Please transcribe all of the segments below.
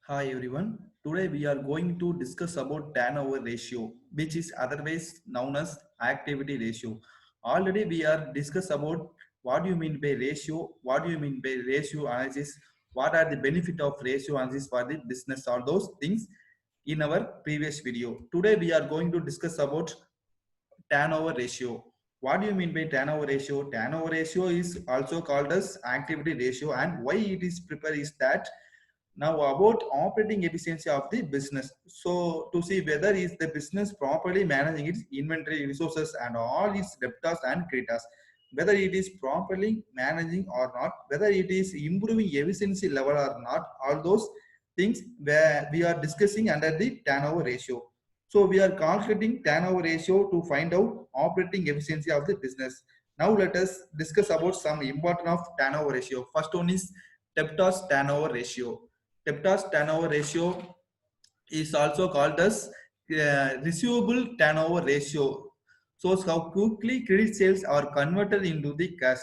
Hi everyone. Today we are going to discuss about turnover ratio, which is otherwise known as activity ratio. Already we are discuss about what do you mean by ratio, what do you mean by ratio analysis, what are the benefit of ratio analysis for the business, all those things in our previous video. Today we are going to discuss about turnover ratio. What do you mean by turnover ratio? Turnover ratio is also called as activity ratio, and why it is prepared is that now about operating efficiency of the business. So to see whether is the business properly managing its inventory resources and all its debtors and creditors, whether it is properly managing or not, whether it is improving efficiency level or not, all those things where we are discussing under the turnover ratio. So we are calculating turnover ratio to find out operating efficiency of the business. Now let us discuss about some important of turnover ratio. First one is debtors turnover ratio. Debtors turnover ratio is also called as receivable turnover ratio. Shows how quickly credit sales are converted into the cash.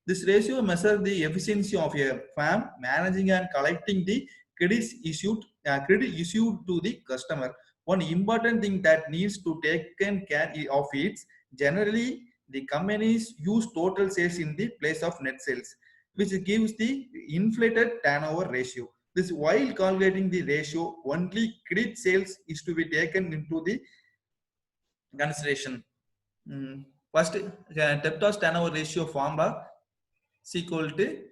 This ratio measures the efficiency of a firm managing and collecting the credit issued to the customer. One important thing that needs to taken care of it, generally the companies use total sales in the place of net sales, which gives the inflated turnover ratio. This while calculating the ratio, only credit sales is to be taken into the consideration. First, debtors turnover ratio formula is equal to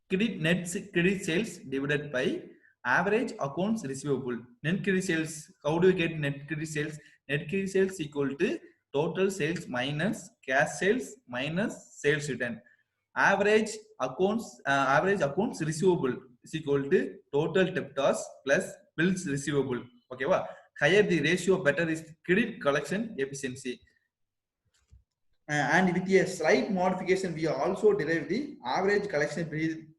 credit sales divided by average accounts receivable. Net credit sales. How do we get net credit sales? Net credit sales equal to total sales minus cash sales minus sales return. Average accounts receivable is equal to total debtors plus bills receivable. Okay, wow. Higher the ratio, better is credit collection efficiency. And with a slight modification, we also derive the average collection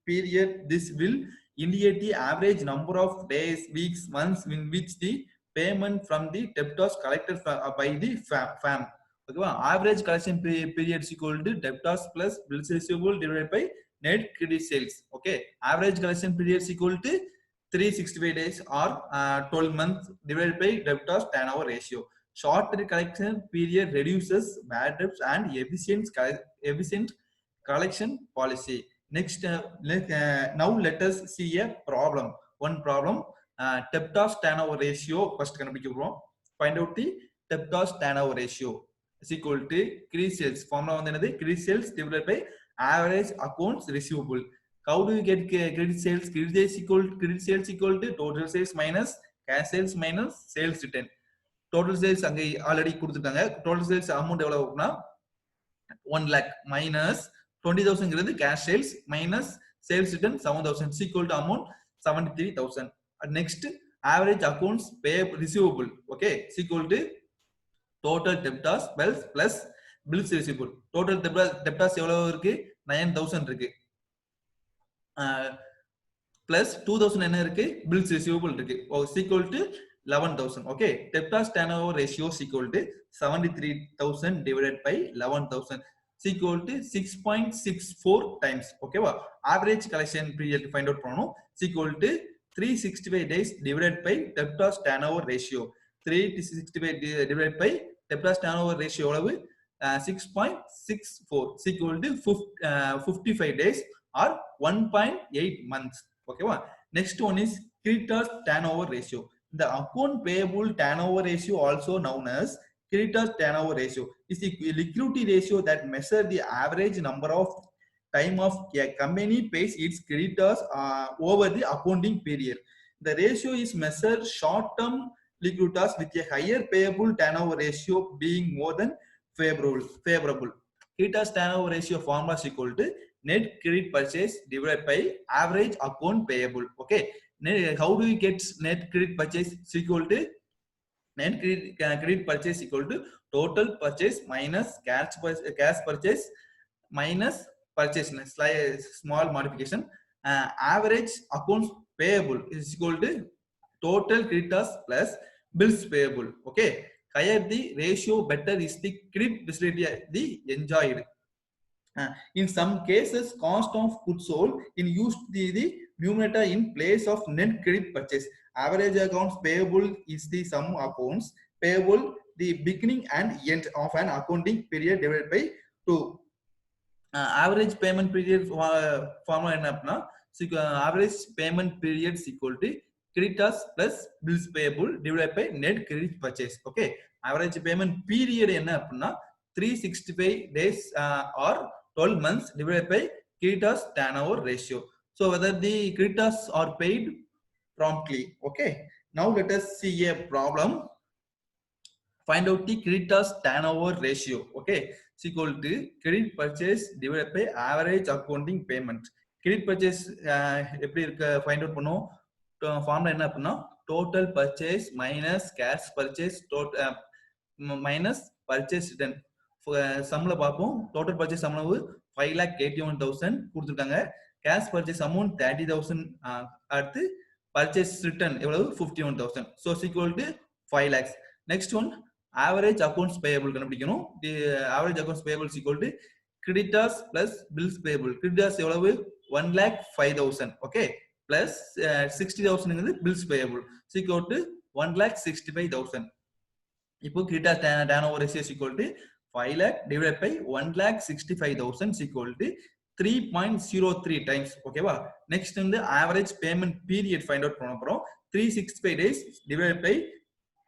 period. This will indicate the average number of days, weeks, months in which the payment from the debtors collected by the firm. Okay, well, average collection period is equal to debtors plus bills receivable divided by net credit sales. Okay, average collection period is equal to 365 days or 12 months divided by debtors turnover ratio. Shorter collection period reduces bad debts and efficient collection policy. Next, now let us see a problem. One problem, debtors turnover ratio. First, find out the debtors turnover ratio is equal to credit sales. Formula on the credit sales divided by average accounts receivable. How do you get credit sales? Credit sales equal to total sales minus cash sales minus sales return. Total sales அங்க already கொடுத்துட்டாங்க. Total sales amount எவ்வளவுனா 1 lakh minus 20,000 cash sales minus sales return 7,000 equal to amount 73,000. Next, average accounts payable receivable, okay, equal to total debtors plus bills receivable. Total debtors எவ்வளவு இருக்கு? 9,000 இருக்கு. Plus 2,000 என்ன இருக்கு? Bills receivable இருக்கு. equal to 11,000. Okay, debtors turnover ratio is equal to 73,000 divided by 11,000 is equal to 6.64 times. Okay, average collection period find out பண்ணனும் is equal to 365 days divided by debtors turnover ratio. 365 divided by debtors turnover ratio எவ்வளவு? 6.64 is equal to 55 days or 1.8 months. Okay, next one is creditors turnover ratio. The account payable turnover ratio, also known as creditors turnover ratio, is the liquidity ratio that measures the average number of time of a company pays its creditors over the accounting period. The ratio is measured short-term liquiditors with a higher payable turnover ratio being more than favorable. Creditors turnover ratio formula is equal to net credit purchase divided by average account payable. Okay, how do we get net credit purchase is equal to net credit purchase equal to total purchase minus cash purchase minus purchase. Small modification, average accounts payable is equal to total creditors plus bills payable. Okay, higher the ratio, better is the credit facility the enjoyed. In some cases, cost of goods sold in used the numerator in place of net credit purchase. Average accounts payable is the sum accounts payable the beginning and end of an accounting period divided by 2. Average payment period formula என்ன அப்படின்னா average payment period is equal to creditors plus bills payable divided by net credit purchase. Okay, average payment period என்ன அப்படின்னா 365 days or 12 months divided by creditors turnover ratio. So whether the creditors are paid promptly. Okay, now let us see a problem. Find out the creditors turnover ratio. Okay, is equal to credit purchase divided by average accounting payment. Credit purchase எப்படி இருக்க find out பண்ணும் formula என்ன அப்படின்னா total purchase minus cash purchase minus purchase return. சம்ல பார்ப்போம் total purchase sum 5,81,000 கொடுத்துருக்காங்க. cash purchase amount 30,000 அடுத்து purchase return எவ்வளவு 51,000. So is equal to 5 lakhs. Next one, average accounts payable கண்டுபிடிக்கணும். The average accounts payable is equal to creditors plus bills payable. Creditors எவ்வளவு 1,05,000. Okay, plus 60,000 bills payable is equal to 1,65,000. இப்போ creditors turnover ratio is equal to 5 lakh divided by 1,65,000 is equal to 3.03 times. ஓகேவா? Next வந்து average payment period find out பண்ண போறோம். 365 days divided by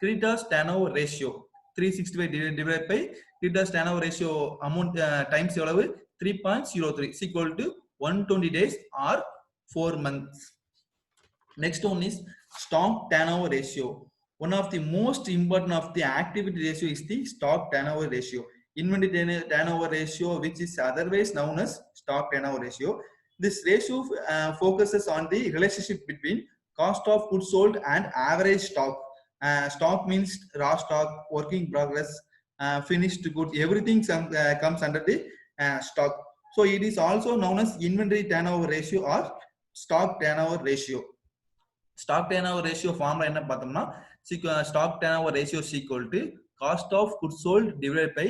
creditors turnover ratio. 365 divided by creditors turnover ratio amount times எவ்வளவு 3.03 is equal to 120 days or 4 months. Next one is stock turnover ratio. One of the most important of the activity ratio is the stock turnover ratio. Inventory turnover ratio, which is otherwise known as stock turnover ratio. This ratio focuses on the relationship between cost of goods sold and average stock. Stock means raw stock, work in progress, finished good, everything comes under the stock. So it is also known as inventory turnover ratio or stock turnover ratio. Stock turnover ratio formula என்ன பார்த்தோம்னா stock turnover ratio is equal to cost of goods sold divided by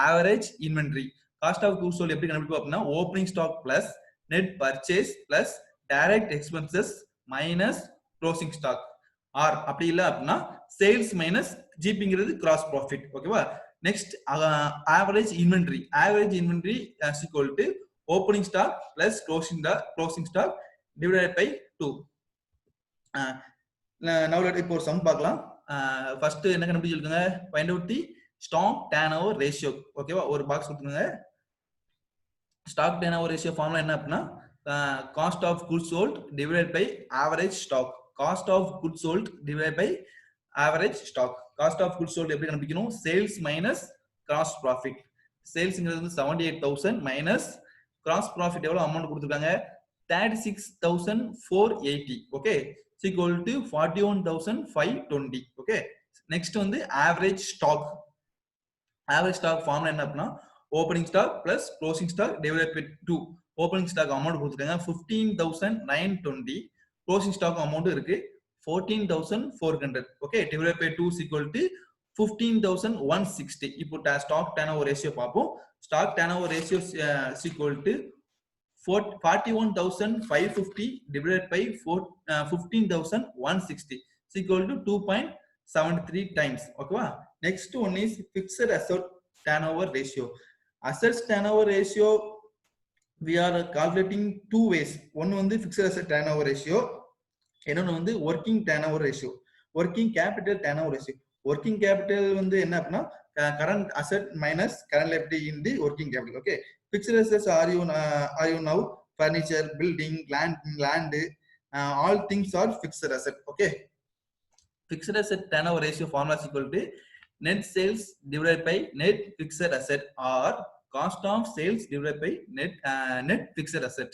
average inventory. Cost of goods sold எப்படி கண்டுபிடிப்போம் அப்படின்னா opening stock plus net purchase plus direct expenses minus closing stock. or அப்படி இல்ல அப்படின்னா sales minus GPங்கிறது gross profit. ஓகேவா? Next average inventory. Average inventory is equal to opening stock plus closing stock divided by 2. Now let இப்போ sum பார்க்கலாம். First என்ன கண்டுபிடிச்சிருக்காங்க? find out the stock turnover ratio. ஓகேவா? ஒரு பாக்ஸ் கொடுத்துருங்க. stock turnover ratio ஃபார்முலா என்ன அப்படின்னா cost of goods sold divided by average stock. Cost of goods sold divided by average stock. Cost of goods sold எப்படி கண்டுபிடிக்கணும்? sales minus gross profit. சேல்ஸ்ங்கிறது வந்து 78,000 minus gross profit எவ்வளவு amount கொடுத்துருக்காங்க? 36,480. Okay, is equal to 41,520. Okay, next வந்து average stock. Average stock formula என்ன அப்படின்னா opening stock plus closing stock divided by 2. opening stock amount கொடுத்துருக்காங்க 15,920. closing stock amount இருக்கு 14,400. okay, divided by 2 is equal to 15,160. இப்போ stock turnover ratio பார்ப்போம். stock turnover ratio is equal to 41,550 divided by 15,160 is equal to 2.73 times. okay, next one is fixed asset turnover ratio. Assets turnover ratio we are calculating two ways. One வந்து fixed asset turnover ratio, இன்னொன்னு வந்து working turnover ratio. working capital turnover ratio. working capital வந்து என்ன அப்படின்னா current asset minus current liability in the working capital. okay, fixed assets are you now furniture, building, land, all things are fixed asset. okay, fixed asset turnover ratio formula is equal to net sales divided by net fixed asset or cost of sales divided by net fixed asset.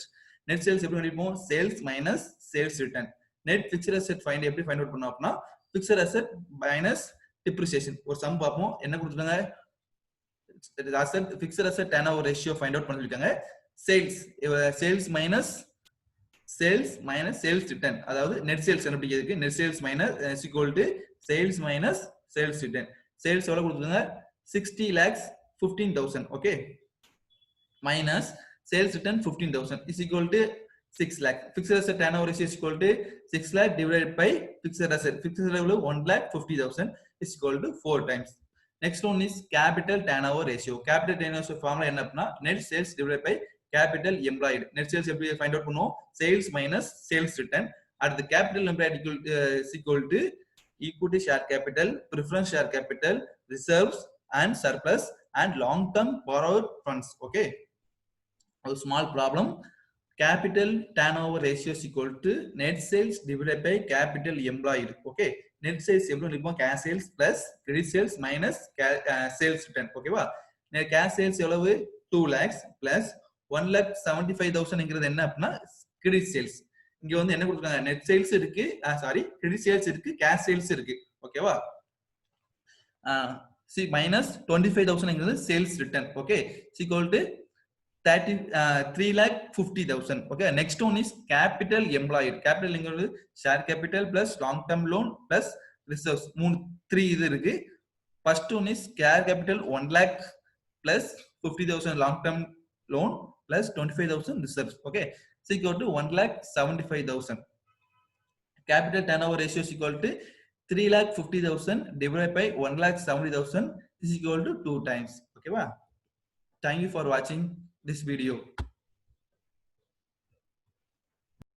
net sales எப்படி கண்டுபிடிப்போம்? sales minus sales return. net fixed asset find எப்படி find out பண்ணோம் அப்படின்னா fixed asset minus depreciation. ஒரு sum பார்ப்போம். என்ன கொடுத்துருக்காங்க? asset fixed asset turnover ratio find out பண்ணிருக்காங்க. sales minus sales return. அதாவது net sales கண்டுபிடிக்கிறதுக்கு net sales minus is equal to sales minus sales return. sales எவ்வளவு கொடுத்துருக்காங்க? 60,15,000. okay, minus sales return 15,000 is equal to 6 lakh. Fixed asset turnover ratio is equal to 6 lakh divided by fixed asset. Fixed asset 1,50,000 is equal to 4 times. Next one is capital turnover ratio. Capital turnover ratio formula என்ன அப்படின்னா net sales divided by capital employed. Net sales எப்படி find out பண்ணுவோம்? Sales minus sales return. At the capital employed is equal to equity share capital, preference share capital, reserves and surplus and long-term borrowed funds. Okay. A small problem. Capital turnover ratio is equal to net sales divided by capital employed. Okay. Net sales எவ்வளவு cash sales plus credit sales minus sales return. Okay வா? cash sales எவ்வளவு 2 lakhs plus 1,75,000 என்கிறது என்ன அப்படின்னா credit sales. இங்க வந்து என்ன கொடுத்திருக்காங்க? net sales இருக்கு, credit sales இருக்கு, cash sales இருக்கு. ஓகேவா? see minus 25,000 என்கிறது sales return. Okay. is equal to 3,50,000. Okay. Next one is capital employed. Capital employed share capital plus long term loan plus reserves. 3 இது இருக்கு. First one is share capital 1 lakh plus 50,000 long term loan plus 25,000 reserves. Okay. So equal to 1,75,000. Capital turnover ratio is equal to 3,50,000 divided by 1,70,000 is equal to 2 times. Okay. Thank you for watching this video.